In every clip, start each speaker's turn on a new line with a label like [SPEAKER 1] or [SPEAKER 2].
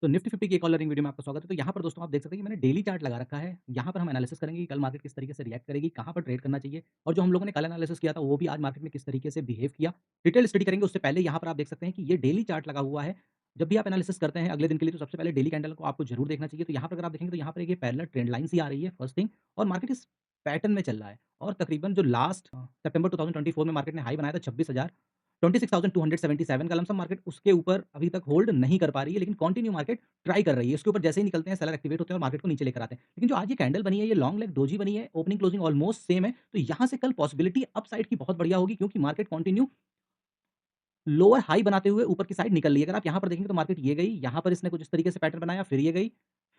[SPEAKER 1] तो निफ्टी 50 की एक और लर्निंग वीडियो में आपका स्वागत है। तो यहाँ पर दोस्तों आप देख सकते हैं कि मैंने डेली चार्ट लगा रखा है। यहाँ पर हम एनालिसिस करेंगे कि कल मार्केट किस तरीके से रिएक्ट करेगी, कहाँ पर ट्रेड करना चाहिए और जो हम लोगों ने कल एनालिसिस किया था वो भी आज मार्केट में किस तरीके से बिहेव किया। डिटेल स्टडी करेंगे उससे पहले यहाँ पर आप देख सकते हैं कि ये डेली चार्ट लगा हुआ है। जब भी आप एनालिसिस करते हैं अगले दिन के लिए तो सबसे पहले डेली कैंडल को आपको जरूर देखना चाहिए। तो यहाँ पर अगर आप देखेंगे तो यहाँ पर एक ये पैरेलल ट्रेंड लाइन सी आ रही है फर्स्ट थिंग और मार्केट इस पैटर्न में चल रहा है और तकरीबन जो लास्ट सितंबर 2024 में मार्केट ने हाई बनाया था 26,277 का लमसम मार्केट उसके ऊपर अभी तक होल्ड नहीं कर पा रही है, लेकिन कंटिन्यू मार्केट ट्राई कर रही है। उसके ऊपर जैसे ही निकलते हैं सेलर एक्टिवेट होते हैं और मार्केट को नीचे लेकर आते हैं। लेकिन जो आज ये कैंडल बनी है, ये लॉन्ग लेग डोजी बनी है, ओपनिंग क्लोजिंग ऑलमोस्ट सेम है। तो यहाँ से कल पॉसिबिलिटी अपसाइड की बहुत बढ़िया होगी क्योंकि मार्केट कंटिन्यू लोअर हाई बनाते हुए ऊपर की साइड निकल रही है। अगर आप यहाँ पर देखेंगे तो मार्केट ये गई, यहाँ पर इसने कुछ इस तरीके से पैटर्न बनाया, फिर ये गई,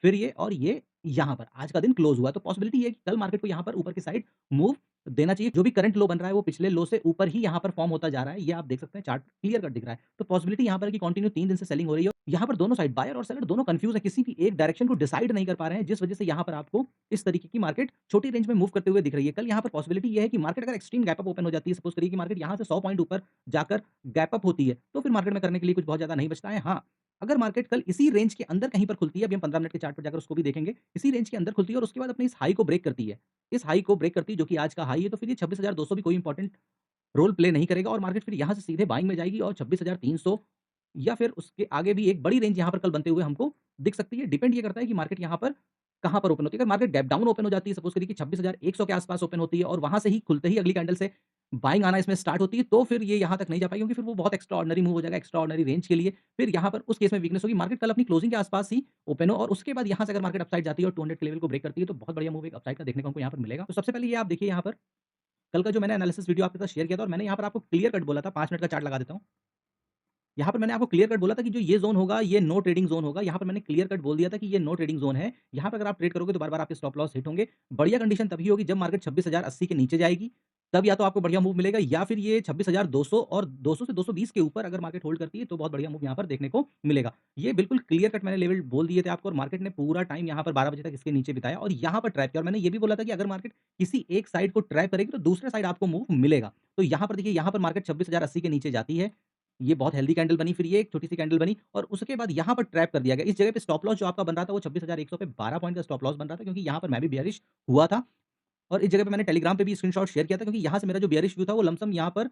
[SPEAKER 1] फिर ये और ये यहाँ पर आज का दिन क्लोज़ हुआ। तो पॉसिबिलिटी ये है कि कल मार्केट को यहाँ पर ऊपर की साइड मूव देना चाहिए। जो भी करंट लो बन रहा है वो पिछले लो से ऊपर ही यहाँ पर फॉर्म होता जा रहा है। ये आप देख सकते हैं चार्ट क्लियर कट दिख रहा है। तो पॉसिबिलिटी यहाँ पर है कि कंटिन्यू 3 दिन से सेलिंग हो रही है। यहाँ पर दोनों साइड बायर और सेलर दोनों कन्फ्यूज़ है, किसी भी एक डायरेक्शन को डिसाइड नहीं कर पा रहे हैं, जिस वजह से यहाँ पर आपको इस तरीके की मार्केट छोटी रेंज में मूव करते हुए दिख रही है। कल यहाँ पर पॉसिबिलिटी ये है कि मार्केट अगर एक्सट्रीम गैप अप ओपन हो जाती है, सपोज़ करिए कि मार्केट यहाँ से 100 पॉइंट ऊपर जाकर गैप अप होती है, तो फिर मार्केट में करने के लिए कुछ बहुत ज़्यादा नहीं बचता है। हाँ, अगर मार्केट कल इसी रेंज के अंदर कहीं पर खुलती है, अभी हम 15 मिनट के चार्ट पर जाकर उसको भी देखेंगे, इसी रेंज के अंदर खुलती है और उसके बाद अपने इस हाई को ब्रेक करती है। इस हाई को ब्रेक करती है जो कि आज का हाई है, तो फिर ये 26,200 भी कोई इंपॉर्टेंट रोल प्ले नहीं करेगा और मार्केट फिर यहाँ से सीधे बाइंग में जाएगी और 26,300 या फिर उसके आगे भी एक बड़ी रेंज यहाँ पर कल बनते हुए हमको दिख सकती है। डिपेंड ये करता है कि मार्केट यहाँ पर कहाँ पर ओपन होती है। अगर मार्केट गैप डाउन ओपन हो जाती है, सपोज़ करिए कि 26,100 के आस-पास ओपन होती है और वहाँ से ही खुलते ही अगली कैंडल से बाइंग आना इसमें स्टार्ट होती है, तो फिर ये यहाँ तक नहीं जा पाएगी क्योंकि फिर वो बहुत एक्स्ट्रा ऑर्डिनरी मूव हो जाएगा, एक्स्ट्रा ऑर्डिनरी रेंज के लिए। फिर यहाँ पर उस केस में वीकनेस होगी। मार्केट कल अपनी क्लोजिंग के आस-पास ही ओपन हो और उसके बाद यहाँ से अगर मार्केट अपसाइड जाती है और 200 के लेवल को ब्रेक करती है, तो बहुत बढ़िया मूव एक अपसाइड का देखने को हमको यहाँ पर मिलेगा। तो सबसे पहले ये आप देखिए यहाँ पर कल का जो मैंने एनालिसिस वीडियो आपके साथ शेयर किया था और मैंने यहाँ पर आपको क्लियर कट बोला था, 5 मिनट का चार्ट लगा देता हूँ। यहाँ पर मैंने आपको क्लियर कट बोला था कि जो ये ज़ोन होगा, ये नो ट्रेडिंग ज़ोन होगा। यहाँ पर मैंने क्लियर कट बोल दिया था कि ये नो ट्रेडिंग ज़ोन है। यहाँ पे अगर आप ट्रेड करोगे तो बार-बार आपके स्टॉप लॉस हिट होंगे। बढ़िया कंडीशन तभी होगी जब मार्केट 26,080 के नीचे जाएगी, तब या तो आपको बढ़िया मूव मिलेगा या फिर ये 26,200 और 200 से 220 के ऊपर अगर मार्केट होल्ड करती है तो बहुत बढ़िया मूव यहाँ पर देखने को मिलेगा। ये बिल्कुल क्लियर कट मैंने लेवल बोल दिए थे आपको और मार्केट ने पूरा टाइम यहाँ पर 12 बजे तक इसके नीचे बिताया और यहाँ पर ट्रैप किया और मैंने ये भी बोला था कि अगर मार्केट किसी एक साइड को ट्रैप करेगी तो दूसरे साइड आपको मूव मिलेगा। तो यहाँ पर देखिए, यहाँ पर मार्केट 26,080 के नीचे जाती है। ये बहुत हेल्दी कैंडल बनी, फिर ये एक छोटी-सी कैंडल बनी और उसके बाद यहाँ पर ट्रैप कर दिया गया। इस जगह पे स्टॉप लॉस जो आपका बन रहा था वो 26,100 पे 12 पॉइंट का स्टॉप लॉस बन रहा था क्योंकि यहाँ पर मैं भी बेयरिश हुआ था और इस जगह पे मैंने टेलीग्राम पे भी स्क्रीनशॉट शेयर किया था क्योंकि यहाँ से मेरा जो बेयरिश व्यू था वो लमसम यहाँ पर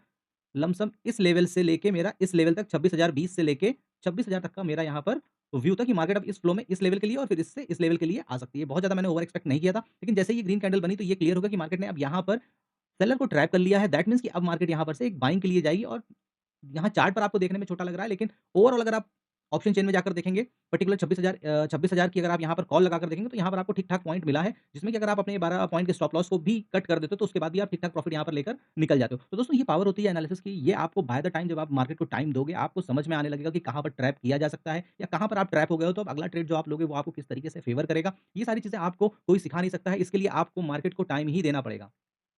[SPEAKER 1] लमसम इस लेवल से लेके मेरा इस लेवल तक 26,020 से लेके 26,000 तक का मेरा यहाँ पर व्यू था कि मार्केट अब इस फ्लो में इस लेवल के लिए और फिर इससे इस लेवल के लिए आ सकती है। बहुत ज़्यादा मैंने ओवर एक्सपेक्ट नहीं किया था, लेकिन जैसे ही ये ग्रीन कैंडल बनी तो ये क्लियर हो गया कि मार्केट ने अब यहाँ पर सेलर को ट्रैप कर लिया है। दैट मीन्स कि अब मार्केट यहाँ पर से एक बाइंग के लिए जाएगी और यहाँ चार्ट पर आपको देखने में छोटा लग रहा है, लेकिन ओवरऑल अगर आप ऑप्शन चेन में जाकर देखेंगे, पर्टिकुलर 26,000 की अगर आप यहाँ पर कॉल लगाकर देखेंगे, तो यहाँ पर आपको ठीक-ठाक पॉइंट मिला है, जिसमें कि अगर आप अपने 12 पॉइंट के स्टॉप लॉस को भी कट कर देते हो, तो उसके बाद भी आप ठीक-ठाक प्रॉफिट यहाँ पर लेकर निकल जाते हो। तो दोस्तों ये पावर होती है एनालिसिस की, ये आपको बाय द टाइम जब आप मार्केट को टाइम दोगे, आपको समझ में आने लगेगा कि कहाँ पर ट्रैप किया जा सकता है या कहाँ पर आप ट्रैप हो गए हो, तो अब अगला ट्रेड जो आप लोगे, वो आपको किस तरीके से फेवर करेगा। ये सारी चीज़ें आपको कोई सिखा नहीं सकता है, इसके लिए आपको मार्केट को टाइम ही देना पड़ेगा।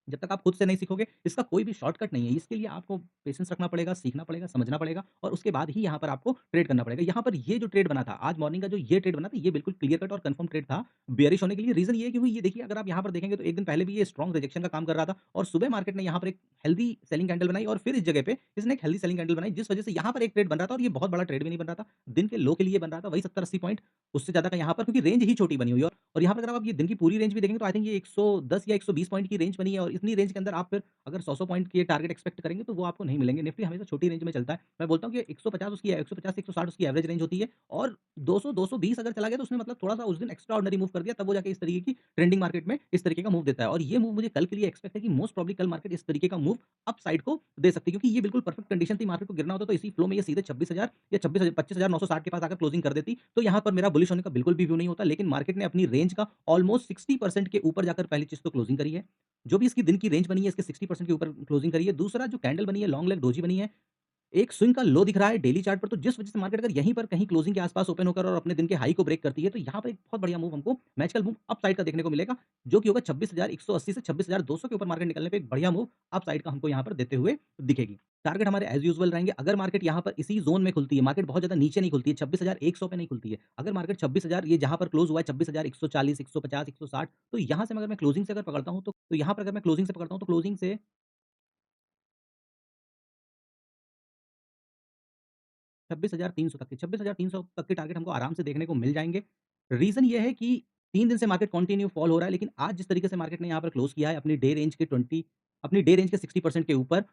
[SPEAKER 1] जब तक आप खुद से नहीं सीखोगे, इसका कोई भी शॉर्टकट नहीं है। इसके लिए आपको पेशेंस रखना पड़ेगा, सीखना पड़ेगा, समझना पड़ेगा और उसके बाद ही यहाँ पर आपको ट्रेड करना पड़ेगा। यहाँ पर ये जो ट्रेड बना था, आज मॉर्निंग का जो ये ट्रेड बना था, ये बिल्कुल क्लियर कट और कन्फर्म ट्रेड था, बेयरिश होने के लिए। रीज़न ये है क्योंकि ये देखिए, अगर आप यहाँ पर देखेंगे तो 1 दिन पहले भी ये स्ट्रॉन्ग रिजेक्शन का काम कर रहा था और सुबह मार्केट ने यहाँ पर एक हेल्दी सेलिंग कैंडल बनाई और फिर इस जगह पे इसने एक हेल्दी सेलिंग कैंडल बनाई, जिस वजह से यहाँ पर एक ट्रेड बन रहा था और ये बहुत बड़ा ट्रेड भी नहीं बन रहा था। दिन के लो के लिए बन रहा था, वही 70-80 पॉइंट, उससे ज़्यादा का यहाँ पर क्योंकि रेंज ही छोटी बनी हुई है और यहाँ पर अगर आप ये दिन की पूरी रेंज भी देखेंगे तो आई थिंक ये 110 या 120 पॉइंट की रेंज बनी है और इतनी रेंज के अंदर आप फिर अगर 100-100 पॉइंट के टारगेट एक्सपेक्ट करेंगे तो वो आपको नहीं मिलेंगे। निफ्टी हमेशा छोटी रेंज में चलता है। मैं बोलता हूँ कि 150 उसकी 150 से 160 उसकी एवरेज रेंज होती है और 200-220 अगर चला गया तो उसने मतलब थोड़ा-सा उस दिन एक्स्ट्रा ऑर्डिनरी मूव कर दिया, तब वो जाके इस तरीके की ट्रेंडिंग मार्केट में इस तरीके का मूव देता है और ये मूव मुझे कल के लिए एक्सपेक्ट है कि मोस्ट प्रोबब्ली कल मार्केट इस तरीके का मूव अप साइड को दे सकती है क्योंकि ये बिल्कुल परफेक्ट कंडीशन थी। मार्केट को गिरना होता तो इसी फ्लो में ये सीधे 26,000 या 25,960 के पास आकर क्लोजिंग कर देती, तो यहाँ पर मेरा बुलिश होने का बिल्कुल भी व्यू नहीं होता। लेकिन मार्केट ने अपनी रेंज का ऑलमोस्ट 60% के ऊपर जाकर पहली चीज़ तो क्लोजिंग करी है। जो भी इसकी दिन की रेंज बनी है, इसके 60% के ऊपर क्लोजिंग करी है। दूसरा जो कैंडल बनी है, लॉन्ग लेग डोजी बनी है, एक स्विंग का लो दिख रहा है डेली चार्ट पर, तो जिस वजह से मार्केट अगर यहीं पर कहीं क्लोजिंग के आसपास ओपन होकर और अपने दिन के हाई को ब्रेक करती है, तो यहाँ पर एक बहुत बढ़िया मूव हमको मैजिकल मूव अप साइड का देखने को मिलेगा, जो कि होगा 26,180 से 26,200 के ऊपर मार्केट निकलने पे एक बढ़िया मूव अप साइड का हमको यहाँ पर देते हुए दिखेगी। टारगेट हमारे एज़ यूजुअल रहेंगे, अगर मार्केट यहाँ पर इसी ज़ोन में खुलती है, मार्केट बहुत ज़्यादा नीचे नहीं खुलती है, 26,100 पे नहीं खुलती है। अगर मार्केट 26,000 ये जहाँ पर क्लोज़ हुआ है 26,140, 150, 160, तो यहाँ से अगर मैं क्लोजिंग से अगर पकड़ता हूँ, तो यहाँ पर अगर मैं क्लोजिंग से पकड़ता हूँ, तो क्लोजिंग से 26,300 तक के 26,300 तक के टारगेट हमको आराम से देखने को मिल जाएँगे। रीज़न ये है कि 3 दिन से मार्केट कंटिन्यू फॉल हो रहा है, लेकिन आज जिस तरीके से मार्केट ने यहाँ पर क्लोज़ किया है अपनी डे रेंज के 60% के ऊपर,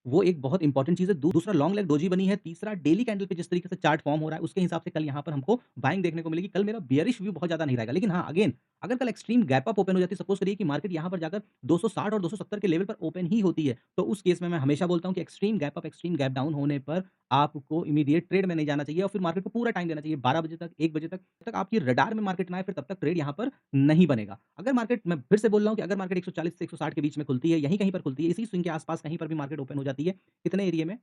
[SPEAKER 1] वो एक बहुत इंपॉर्टेंट चीज़ है। दूसरा लॉन्ग लेग डोजी बनी है, तीसरा डेली कैंडल पे जिस तरीके से चार्ट फॉर्म हो रहा है, उसके हिसाब से कल यहाँ पर हमको बाइंग देखने को मिलेगी। कल मेरा बियरिश व्यू बहुत ज़्यादा नहीं रहेगा। लेकिन हाँ, अगेन अगर कल एक्सट्रीम गैप अप ओपन हो जाती है, सपोज़ करिए कि मार्केट यहाँ पर जाकर 260 और 270 के लेवल पर ओपन ही होती है, तो उस केस में मैं हमेशा बोलता हूँ कि extreme gap up, extreme gap down होने पर आपको इमीडिएट ट्रेड में नहीं जाना चाहिए और फिर मार्केट को पूरा टाइम देना चाहिए 12 बजे तक, 1 बजे तक। जब तक आपकी रडार में मार्केट ना आए, फिर तब तक ट्रेड यहाँ पर नहीं बनेगा। अगर मार्केट मैं फिर से बोल रहा हूँ कि अगर मार्केट 140 से 160 के बीच में खुलती है, यहीं कहीं पर खुलती है, इसी स्विंग के आस-पास कहीं पर भी मार्केट ओपन हो जाती है, कितने एरिया में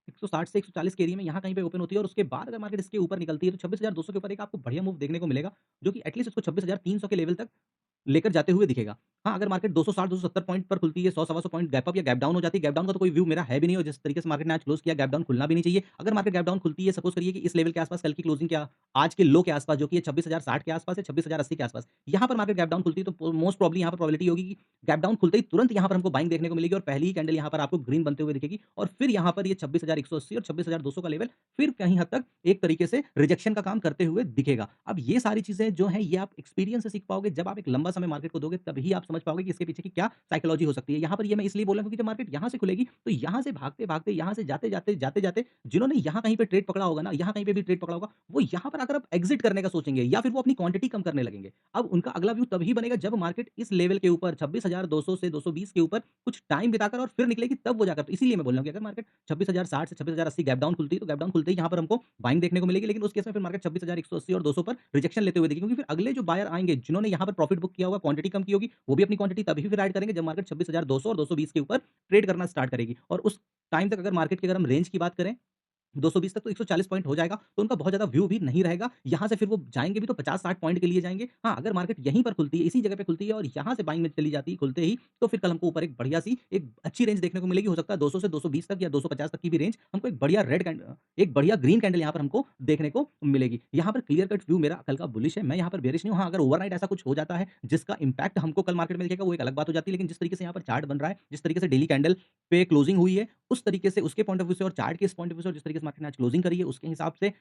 [SPEAKER 1] 160 से 140 के एरिया में यहाँ कहीं पे ओपन होती है और उसके बाद अगर मार्केट इसके ऊपर निकलती है तो 26,200 के ऊपर एक आपको बढ़िया मूव देखने को मिलेगा, जो कि एटलीस्ट इसको 26,300 के लेवल तक लेकर जाते हुए दिखेगा। हाँ, अगर मार्केट 260-270 पॉइंट पर खुलती है, 100 सवा 100 पॉइंट गैप अप या गैप डाउन हो जाती है, गैप डाउन का तो कोई व्यू मेरा है भी नहीं और जिस तरीके से मार्केट ने आज क्लोज़ किया, गैप डाउन खुलना भी नहीं चाहिए। अगर मार्केट गैप डाउन खुलती है, सपोज़ करिए कि इस लेवल के आस-पास कल की क्लोजिंग क्या आज के लो के आस-पास जो कि है 26,060 के आस-पास है, 26,080 के आस-पास। यहाँ पर मार्केट गैप डाउन खुलती है तो मोस्ट प्रोबब्ली यहाँ पर प्रोबेबिलिटी होगी कि गैप डाउन खुलते ही तुरंत यहाँ पर हमको बाइंग देखने को मिलेगी और पहली ही कैंडल यहाँ पर आपको ग्रीन बनते हुए दिखेगी और फिर यहाँ पर ये 26,180 और 26,200 का लेवल फिर कहीं हद तक एक तरीके से रिजेक्शन का काम करते हुए दिखेगा। अब ये सारी चीज़ें जो हैं ये आप एक्सपीरियंस से सीख पाओगे, जब आप एक लंबा समय मार्केट को दोगे तभी आप समझ पाओगे कि इसके पीछे की क्या साइकोलॉजी हो सकती है। यहाँ पर ये मैं इसलिए बोल रहा हूँ क्योंकि जब मार्केट यहाँ से खुलेगी तो यहाँ से भागते-भागते, यहाँ से जाते-जाते, जाते-जाते जिन्होंने यहाँ कहीं पे ट्रेड पकड़ा होगा ना, यहाँ कहीं पे भी ट्रेड पकड़ा होगा, वो यहाँ पर आकर अब एग्ज़िट करने का सोचेंगे या फिर वो अपनी क्वांटिटी कम करने लगेंगे। अब उनका अगला व्यू तभी बनेगा जब मार्केट इस लेवल के ऊपर 26,200 से 220 के ऊपर कुछ टाइम बिताकर और फिर निकलेगी तब वो जाकर तो इसीलिए मैं बोल रहा हूँ कि अगर मार्केट 26,060 से 26,080 गैप डाउन खुलती है, तो गैप डाउन खुलते ही यहाँ पर हमको बाइंग देखने को मिलेगी, लेकिन उस केस में फिर मार्केट 26,180 और 200 पर रिजेक्शन लेते हुए दिखेगी क्योंकि फिर अगले जो बायर आएँगे, जिन्होंने यहाँ पर प्रॉफिट बुक किया होगा, क्वांटिटी कम की होगी, वो भी अपनी क्वांटिटी तभी फिर ऐड करेंगे जब मार्केट 26,200 और 220 के ऊपर ट्रेड करना स्टार्ट करेगी और उस टाइम तक अगर मार्केट की अगर हम रेंज की बात करें 220 तक तो 140 पॉइंट हो जाएगा, तो उनका बहुत ज़्यादा व्यू भी नहीं रहेगा। यहाँ से फिर वो जाएँगे भी तो 50-60 पॉइंट के लिए जाएँगे। हाँ, अगर मार्केट यहीं पर खुलती है, इसी जगह पे खुलती है और यहाँ से बाइंग में चली जाती है खुलते ही, तो फिर कल हमको ऊपर एक बढ़िया-सी एक अच्छी रेंज देखने को मिलेगी। हो सकता है 200 से 220 तक या 250 तक की भी रेंज हमको एक बढ़िया ग्रीन कैंडल यहाँ पर हमको देखने को मिलेगी। यहाँ पर क्लियर कट व्यू मेरा कल का बुलिश है, मैं यहाँ पर बेयरिश नहीं हूँ। हाँ, अगर ओवरनाइट ऐसा कुछ हो जाता है, जिसका इम्पैक्ट हमको कल मार्केट में दिखेगा, वो एक अलग बात हो जाती है। लेकिन जिस तरीके से यहाँ पर चार्ट बन रहा है, जिस तरीके से डेली कैंडल पे क्लोजिंग हुई है, उस तरीके से उसके पॉइंट ऑफ व्यू से और चार्ट के इस पॉइंट ऑफ व्यू से और जिस तरीके से मार्केट ने आज क्लोजिंग करी है, उसके हिसाब से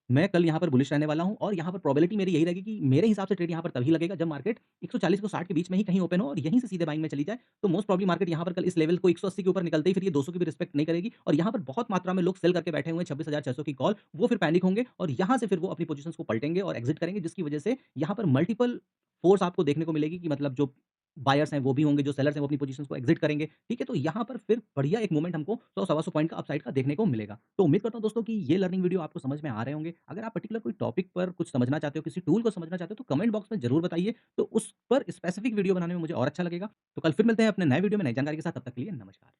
[SPEAKER 1] मैं कल यहाँ पर बुलिश रहने वाला हूँ और यहाँ पर प्रोबेबिलिटी मेरी यही रहेगी कि मेरे हिसाब से ट्रेड यहाँ पर तभी लगेगा जब मार्केट 140 को 60 के बीच में ही कहीं ओपन हो और यहीं से सीधे बाइंग में चली जाए। तो मोस्ट प्रोबब्ली मार्केट यहाँ पर कल इस लेवल को 180 के ऊपर निकलते ही फिर ये 200 की भी रिस्पेक्ट नहीं करेगी और यहाँ पर बहुत मात्रा में लोग सेल करके बैठे हुए हैं 26,600 की कॉल, वो फिर पैनिक होंगे और यहाँ से फिर वो अपनी पोजीशंस को पलटेंगे और एग्जिट करेंगे जिसकी वजह से यहाँ पर मल्टीपल फोर्स आपको देखने को मिलेगी कि मतलब जो बायर्स हैं वो भी होंगे, जो सेलर्स हैं वो अपनी पोजीशंस को एग्जिट करेंगे, ठीक है? तो यहाँ पर फिर बढ़िया एक मोमेंट हमको 100 सवा 100 पॉइंट का अपसाइड का देखने को मिलेगा। तो उम्मीद करता हूँ दोस्तों कि ये लर्निंग वीडियो आपको समझ में आ रहे होंगे। अगर आप पर्टिकुलर कोई टॉपिक पर कुछ समझना चाहते हो, किसी टूल को समझना चाहते हो तो कमेंट बॉक्स में ज़रूर बताइए, तो उस पर स्पेसिफिक वीडियो बनाने में मुझे और अच्छा लगेगा। तो कल फिर मिलते हैं अपने नए वीडियो में नई जानकारी के साथ, तब तक के लिए नमस्कार।